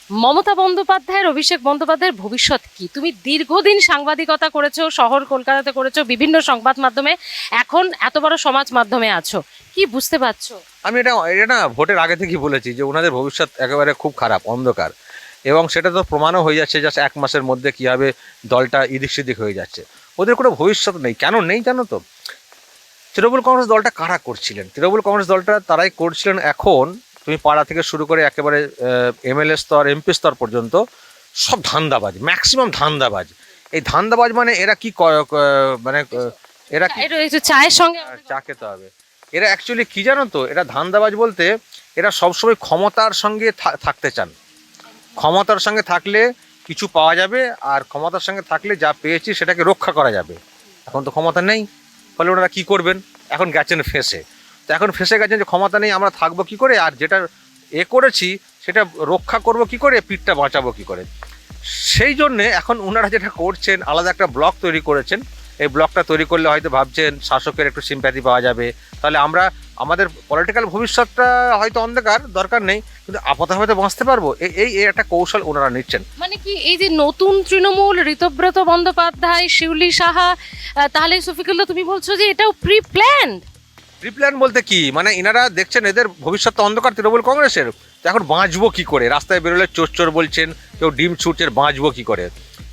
মমতা বন্দ্যোপাধ্যায়ের, অভিষেক বন্দ্যোপাধ্যায়ের ভবিষ্যৎ কি? তুমি দীর্ঘদিন সাংবাদিকতা করেছো, শহর কলকাতাতে করেছো, বিভিন্ন সংবাদ মাধ্যমে, এখন এত বড় সমাজ মাধ্যমে আছো, কি বুঝতে পারছো? আমি এটা এটা না ভোটের আগে থেকেই বলেছি যে ওনাদের ভবিষ্যৎ একেবারে খুব খারাপ, অন্ধকার। এবং সেটা তো প্রমাণও হয়ে যাচ্ছে, জাস্ট 1 মাসের মধ্যে কীভাবে দলটা এদিক সেদিক হয়ে যাচ্ছে। ওদের কোনো ভবিষ্যৎ নেই। কেন নেই জানো তো? তৃণমূল কংগ্রেস দলটা কারা করছিলেন? তৃণমূল কংগ্রেস দলটা তারাই করছিলেন। এখন তুমি পাড়া থেকে শুরু করে একেবারে এমএলএ স্তর, এমপি স্তর পর্যন্ত সব ধান্দাবাজ, ম্যাক্সিমাম ধান্দাবাজ। এই ধান্দাবাজ মানে এরা কি মানে এরা কি একটু চায়ের সঙ্গে চা খেতে হবে। এরা অ্যাকচুয়ালি কি জানো তো? এরা ধান্দাবাজ বলতে এরা সবসময় ক্ষমতার সঙ্গে থাকতে চান। ক্ষমতার সঙ্গে থাকলে কিছু পাওয়া যাবে, আর ক্ষমতার সঙ্গে থাকলে যা পেয়েছি সেটাকে রক্ষা করা যাবে। এখন তো ক্ষমতা নেই, ফলে ওনারা কী করবেন? এখন গেছেন ফেঁসে। তো এখন ফেঁসে গেছেন যে ক্ষমতা নেই, আমরা থাকবো কী করে, আর যেটা করেছি সেটা রক্ষা করব কি করে, পিঠটা বাঁচাবো কী করে। সেই জন্যে এখন ওনারা যেটা করছেন, আলাদা একটা ব্লক তৈরি করেছেন। এই ব্লকটা তৈরি করলে হয়তো ভাবছেন শাসকের একটু সিম্প্যাথি পাওয়া যাবে, তাহলে আমরা আমাদের পলিটিক্যাল ভবিষ্যৎটা হয়তো অন্ধকার, দরকার নেই, কিন্তু আপাতত বাঁচতে পারবো। এই একটা কৌশল ওনারা নিচ্ছেন। মানে কি এই যে নতুন তৃণমূল, ঋতব্রত বন্দ্যোপাধ্যায়, শিউলি সাহা, তাহলে শফিকুল্লাহ তুমি বলছো যে এটাও প্রি প্ল্যান্ড? প্রিপ্ল্যান বলতে কি মানে, ইনারা দেখছেন এদের ভবিষ্যৎ তো অন্ধকার তৃণমূল কংগ্রেসের। তো এখন বাঁচবো কি করে? রাস্তায় বেরোলে চোর চোর বলছেন, কেউ ডিম ছুটছেন, বাঁচবো কি করে?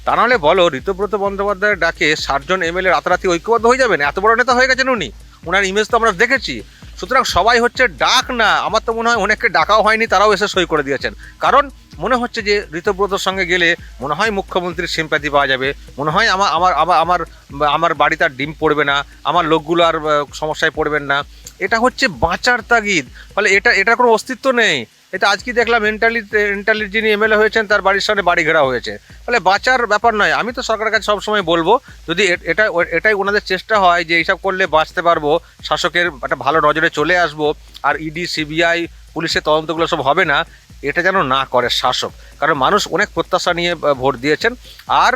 তা নাহলে বলো, ঋতব্রত বন্দ্যোপাধ্যায়ের ডাকে 60 জন এমএলএ রাতারাতি ঐক্যবদ্ধ হয়ে যাবেন? এত বড় নেতা হয়ে গেছেন উনি, ওনার ইমেজ তো আমরা দেখেছি। সুতরাং সবাই হচ্ছে ডাক না, আমার তো মনে হয় অনেককে ডাকাও হয়নি, তারাও এসে সই করে দিয়েছেন। কারণ মনে হচ্ছে যে ঋতব্রতর সঙ্গে গেলে মনে হয় মুখ্যমন্ত্রীর সিম্প্যাথি পাওয়া যাবে, মনে হয় আমার আমার আমার আমার আমার বাড়িতে আর ডিম পড়বে না, আমার লোকগুলো আর সমস্যায় পড়বেন না। এটা হচ্ছে বাঁচার তাগিদ। ফলে এটার কোনো অস্তিত্ব নেই। এটা আজকে দেখলাম এন্টালির যিনি এমএলএ হয়েছেন তার বাড়ির সামনে বাড়ি ঘেরা হয়েছে। ফলে বাঁচার ব্যাপার নয়। আমি তো সরকারের কাছে সবসময় বলবো, যদি এটাই ওনাদের চেষ্টা হয় যে এইসব করলে বাঁচতে পারবো, শাসকের একটা ভালো নজরে চলে আসবো, আর ইডি, সিবিআই, পুলিশের তদন্তগুলো সব হবে না, এটা যেন না করে শাসক। কারণ মানুষ অনেক প্রত্যাশা নিয়ে ভোট দিয়েছেন, আর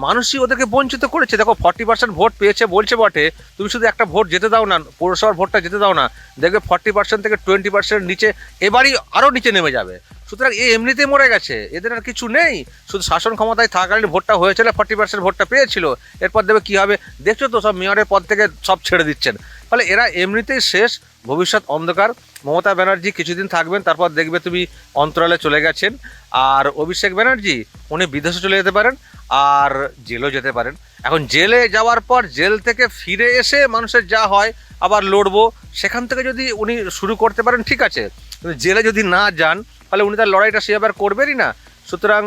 মানুষই ওদেরকে বঞ্চিত করেছে। দেখো 40% ভোট পেয়েছে বলছে বটে, তুমি শুধু একটা ভোট যেতে দাও না, পৌরসভার ভোটটা যেতে দাও না, দেখবে 40% থেকে 20% নিচে, এবারই আরও নিচে নেমে যাবে। সুতরাং এমনিতেই মরে গেছে, এদের আর কিছু নেই। শুধু শাসন ক্ষমতায় থাকাকালীন ভোটটা হয়েছিল, 40% ভোটটা পেয়েছিল, এরপর দেবে কী হবে দেখছো তো, সব মেয়রের পদ থেকে সব ছেড়ে দিচ্ছেন। ফলে এরা এমনিতেই শেষ, ভবিষ্যৎ অন্ধকার। মমতা ব্যানার্জি কিছুদিন থাকবেন, তারপর দেখবে তুমি অন্তরালে চলে গেছেন। আর অভিষেক ব্যানার্জি উনি বিদেশে চলে যেতে পারেন, আর জেলও যেতে পারেন। এখন জেলে যাওয়ার পর জেল থেকে ফিরে এসে মানুষের যা হয় আবার লড়বো, সেখান থেকে যদি উনি শুরু করতে পারেন ঠিক আছে, কিন্তু জেলে যদি না যান তাহলে উনি তার লড়াইটা সেভাবে আর করবেনই না। সুতরাং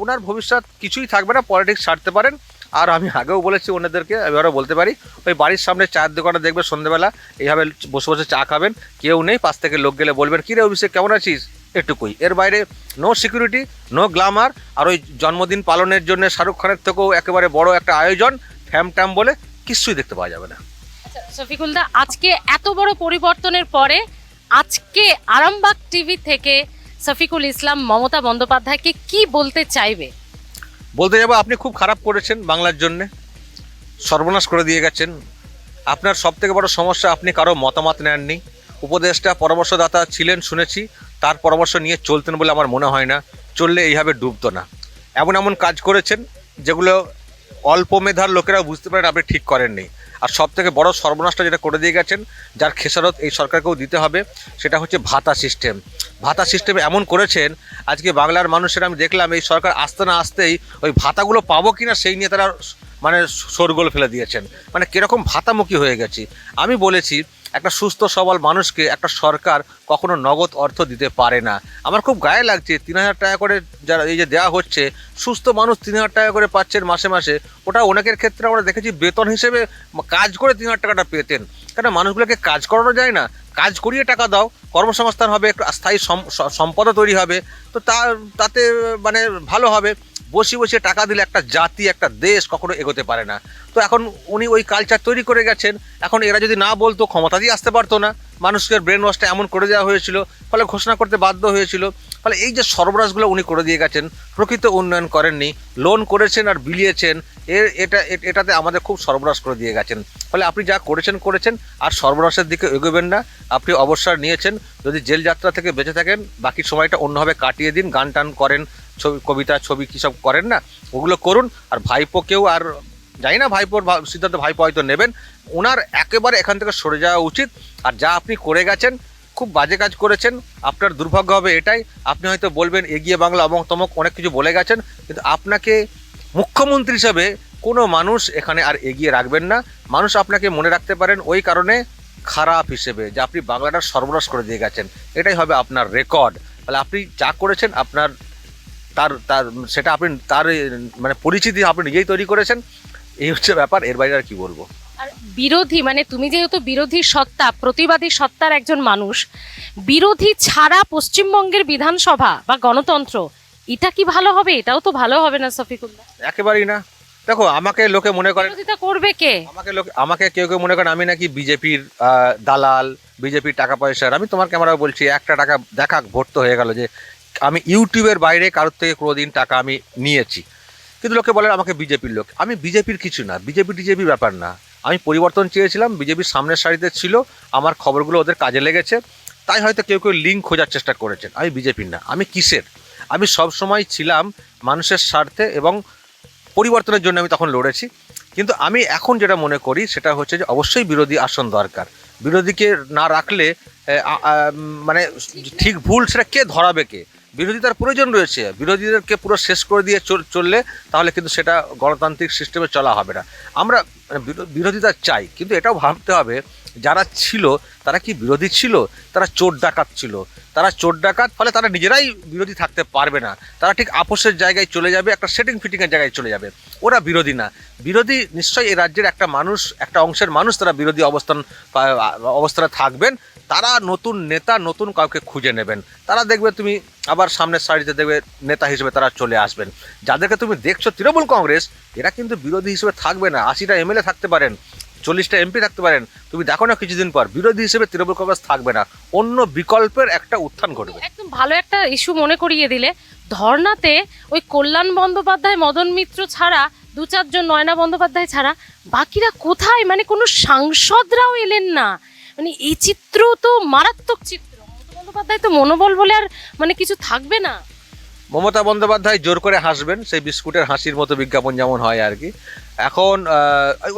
ওনার ভবিষ্যৎ কিছুই থাকবে না, পলিটিক্স ছাড়তে পারেন। আর আমি আগেও বলেছি ওনাদেরকে, এবারও বলতে পারি, ওই বাড়ির সামনে চায়ের দোকানে দেখবে সন্ধ্যেবেলা এইভাবে বসে বসে চা খাবেন, কেউ নেই, পাশ থেকে লোক গেলে বলবেন কী রে অভিষেক কেমন আছিস, এটুকুই। এর বাইরে নো সিকিউরিটি, নো গ্ল্যামার। আর ওই জন্মদিন পালনের জন্য শাহরুখ খানের থেকেও একেবারে বড় একটা আয়োজন, ফ্যাম ট্যাম বলে কিছুই দেখতে পাওয়া যাবে না। শফিকুলদা, আজকে এত বড় পরিবর্তনের পরে আজকে আরামবাগ টিভি থেকে শফিকুল ইসলাম মমতা বন্দ্যোপাধ্যায়কে কি বলতে চাইবে? বলতে যাবো, আপনি খুব খারাপ করেছেন, বাংলার জন্যে সর্বনাশ করে দিয়ে গেছেন। আপনার সবথেকে বড় সমস্যা, আপনি কারো মতামত নেননি। উপদেষ্টা পরামর্শদাতা ছিলেন শুনেছি, তার পরামর্শ নিয়ে চলতেন বলে আমার মনে হয় না, চললে এইভাবে ডুবতো না। এমন এমন কাজ করেছেন যেগুলো অল্প মেধার লোকেরা বুঝতে পারেন আপনি ঠিক করেননি। আর সবথেকে বড় সর্বনাশটা যেটা করে দিয়ে গেছেন, যার খেসারত এই সরকারকেও দিতে হবে, সেটা হচ্ছে ভাতা সিস্টেম। ভাতা সিস্টেম এমন করেছেন, আজকে বাংলার মানুষের, আমি দেখলাম এই সরকার আসতে না আসতেই ওই ভাতাগুলো পাবো কিনা সেই নিয়ে তারা মানে শোরগোল ফেলে দিয়েছেন। মানে কীরকম ভাতামুখী হয়ে গেছি। আমি বলেছি, একটা সুস্থ সবল মানুষকে একটা সরকার কখনো নগদ অর্থ দিতে পারে না। আমার খুব গায়ে লাগছে 3000 টাকা করে যারা এই যে দেওয়া হচ্ছে, সুস্থ মানুষ 3000 টাকা করে পাচ্ছেন মাসে মাসে। ওটা অনেকের ক্ষেত্রে আমরা দেখেছি বেতন হিসেবে, কাজ করে 3000 টাকাটা পেতেন। কেন মানুষগুলোকে কাজ করানো যায় না? কাজ করিয়ে টাকা দাও, কর্মসংস্থান হবে, একটু স্থায়ী সম্পদও তৈরি হবে, তো তাতে মানে ভালো হবে। বসে বসে টাকা দিলে একটা জাতি, একটা দেশ কখনো এগোতে পারে না। তো এখন উনি ওই কালচার তৈরি করে গেছেন। এখন এরা যদি না বলতো, ক্ষমতা দিয়ে আসতে পারতো না। মানুষের ব্রেন ওয়াশটা এমন করে দেওয়া হয়েছিল, ফলে ঘোষণা করতে বাধ্য হয়েছিল। ফলে এই যে সর্বনাশগুলো উনি করে দিয়ে গেছেন, প্রকৃত উন্নয়ন করেননি, লোন করেছেন আর বিলিয়েছেন, এটাতে আমাদের খুব সর্বনাশ করে দিয়ে গেছেন। ফলে আপনি যা করেছেন আর সর্বনাশের দিকে এগোবেন না। আপনি অবসর নিয়েছেন, যদি জেল যাত্রা থেকে বেঁচে থাকেন বাকি সময়টা অন্যভাবে কাটিয়ে দিন, গান টান করেন, ছবি কবিতা ছবি কী সব করেন না ওগুলো করুন। আর ভাইপোকেও আর জানি না ভাইপোর সিদ্ধান্ত ভাইপো হয়তো নেবেন, ওনার একেবারে এখান থেকে সরে যাওয়া উচিত। আর যা আপনি করে গেছেন খুব বাজে কাজ করেছেন। আপনার দুর্ভাগ্য হবে এটাই, আপনি হয়তো বলবেন এগিয়ে বাংলা অমক তমক অনেক কিছু বলে গেছেন, কিন্তু আপনাকে মুখ্যমন্ত্রী হিসাবে কোনো মানুষ এখানে আর এগিয়ে রাখবেন না। মানুষ আপনাকে মনে রাখতে পারেন ওই কারণে খারাপ হিসেবে যে আপনি বাংলাটার সর্বনাশ করে দিয়ে গেছেন, এটাই হবে আপনার রেকর্ড। তাহলে আপনি যা করেছেন আপনার তার তার সেটা আপনি তার মানে পরিচিতি আপনি নিজেই তৈরি করেছেন, এই হচ্ছে ব্যাপার। এর বাইরে আর কি বলবো। আর বিরোধী মানে তুমি যেহেতু বিরোধী সত্তা, প্রতিবাদী সত্তার একজন মানুষ, বিরোধী ছাড়া পশ্চিমবঙ্গের বিধানসভা বা গণতন্ত্র এটা কি ভালো হবে? এটাও তো ভালো হবে না শফিকুল্লাহ। একেবারেই না। দেখো আমাকে লোকে মনে করেন, বিরোধিতা করবে কে? আমাকে কেউ কেউ মনে করেন আমি নাকি বিজেপির দালাল, বিজেপির টাকা পয়সার। আমি তোমার ক্যামেরা বলছি, একটা টাকা দেখাক ভোট তো হয়ে গেল যে আমি ইউটিউবের বাইরে কারোর থেকে কোনোদিন টাকা আমি নিয়েছি। কিন্তু লোকে বলেন আমাকে বিজেপির লোক। আমি বিজেপির কিছু না, টিজেপির ব্যাপার না। আমি পরিবর্তন চেয়েছিলাম, বিজেপির সামনের সারিতে ছিল, আমার খবরগুলো ওদের কাজে লেগেছে, তাই হয়তো কেউ লিঙ্ক খোঁজার চেষ্টা করেছেন। আমি বিজেপির না। আমি কিসের? আমি সবসময় ছিলাম মানুষের স্বার্থে এবং পরিবর্তনের জন্য আমি তখন লড়েছি। কিন্তু আমি এখন যেটা মনে করি সেটা হচ্ছে যে অবশ্যই বিরোধী আসন দরকার। বিরোধীকে না রাখলে মানে ঠিক ভুল সেটা কে ধরাবে, কে? বিরোধিতার প্রয়োজন রয়েছে। বিরোধীদেরকে পুরো শেষ করে দিয়ে চললে তাহলে কিন্তু সেটা গণতান্ত্রিক সিস্টেমে চলা হবে না। আমরা বিরোধিতা চাই, কিন্তু এটাও ভাবতে হবে যারা ছিল তারা কি বিরোধী ছিল? তারা চোর ডাকাত ছিল। তারা চোর ডাকাত, ফলে তারা নিজেরাই বিরোধী থাকতে পারবে না। তারা ঠিক আপোষের জায়গায় চলে যাবে, একটা সেটিং ফিটিংয়ের জায়গায় চলে যাবে। ওরা বিরোধী না। বিরোধী নিশ্চয়ই এই রাজ্যের একটা মানুষ, একটা অংশের মানুষ তারা বিরোধী অবস্থানে থাকবেন। তারা নতুন নেতা, নতুন কাউকে খুঁজে নেবেন। তারা দেখবে তুমি আবার সামনের সারিতে দেখবে নেতা হিসেবে তারা চলে আসবেন। যাদেরকে তুমি দেখছো তৃণমূল কংগ্রেস, এরা কিন্তু বিরোধী হিসেবে থাকবে না। 80টা এমএলএ থাকতে পারেন, 40টা এমপি থাকতে পারেন, তুমি দেখো না কিছুদিন পর বিরোধী হিসেবে তৃণমূল কংগ্রেস থাকবে না, অন্য বিকল্পের একটা উত্থান ঘটবে। একদম ভালো একটা ইস্যু মনে করিয়ে দিলে। ধর্নাতে ওই কল্যাণ বন্দ্যোপাধ্যায়, মদন মিত্র ছাড়া 2-4 জন, নয়না বন্দ্যোপাধ্যায় ছাড়া বাকিরা কোথায়? মানে কোনো সাংসদরাও এলেন না। মানে এই চিত্র তো মারাত্মক চিত্র। মমতা বন্দ্যোপাধ্যায় তো মনোবল বলে আর মানে কিছু থাকবে না। মমতা বন্দ্যোপাধ্যায় জোর করে হাসবেন, সেই বিস্কুটের হাসির মতো বিজ্ঞাপন যেমন হয় আর কি। এখন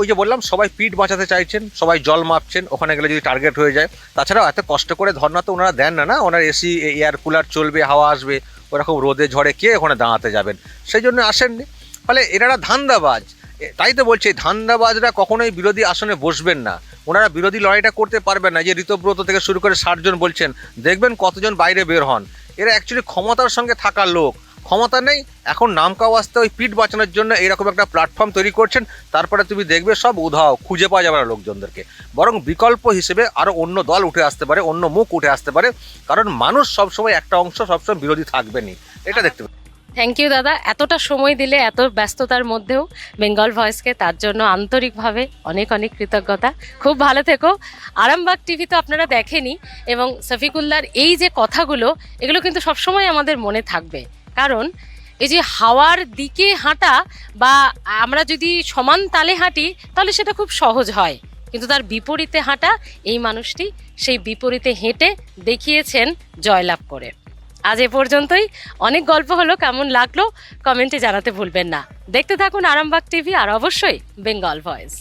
ওই যে বললাম, সবাই পিঠ বাঁচাতে চাইছেন, সবাই জল মাপছেন ওখানে গেলে যদি টার্গেট হয়ে যায়। তাছাড়াও এত কষ্ট করে ধর্না তো ওনারা দেন না। ওনার এসি এয়ার কুলার চলবে, হাওয়া আসবে, ওরকম রোদে ঝড়ে কে ওখানে দাঁড়াতে যাবেন? সেই জন্য আসেননি। ফলে এনারা ধান্দাবাজ। তাই তো বলছি, ধান্দাবাজরা কখনোই বিরোধী আসনে বসবেন না। ওনারা বিরোধী লড়াইটা করতে পারবেন না। যে ঋতব্রত থেকে শুরু করে 60 জন বলছেন, দেখবেন কতজন বাইরে বের হন। এরা অ্যাকচুয়ালি ক্ষমতার সঙ্গে থাকার লোক, ক্ষমতা নেই, এখন নাম কাও আসতে ওই পিঠ বাঁচানোর জন্য এরকম একটা প্ল্যাটফর্ম তৈরি করছেন। তারপরে তুমি দেখবে সব উধাও, খুঁজে পাওয়া যাবে না লোকজনদেরকে। বরং বিকল্প হিসেবে আরও অন্য দল উঠে আসতে পারে, অন্য মুখ উঠে আসতে পারে, কারণ মানুষ সবসময় একটা অংশ সবসময় বিরোধী থাকবেনি, এটা দেখতে পাবে। থ্যাংক ইউ দাদা, এতটা সময় দিলে এত ব্যস্ততার মধ্যেও বেঙ্গল ভয়েসকে, তার জন্য আন্তরিকভাবে অনেক অনেক কৃতজ্ঞতা। খুব ভালো থেকো। আরামবাগ টিভি তো আপনারা দেখেনি, এবং শফিকুল্লাহর এই যে কথাগুলো, এগুলো কিন্তু সবসময় আমাদের মনে থাকবে। কারণ এই যে হাওয়ার দিকে হাঁটা বা আমরা যদি সমান তালে হাঁটি তাহলে সেটা খুব সহজ হয়, কিন্তু তার বিপরীতে হাঁটা, এই মানুষটি সেই বিপরীতে হেঁটে দেখিয়েছেন জয়লাভ করে। আজ এ পর্যন্তই। অনেক গল্প হলো, কেমন লাগলো কমেন্টে জানাতে ভুলবেন না। দেখতে থাকুন আরামবাগ টিভি আর অবশ্যই বেঙ্গল ভয়েস।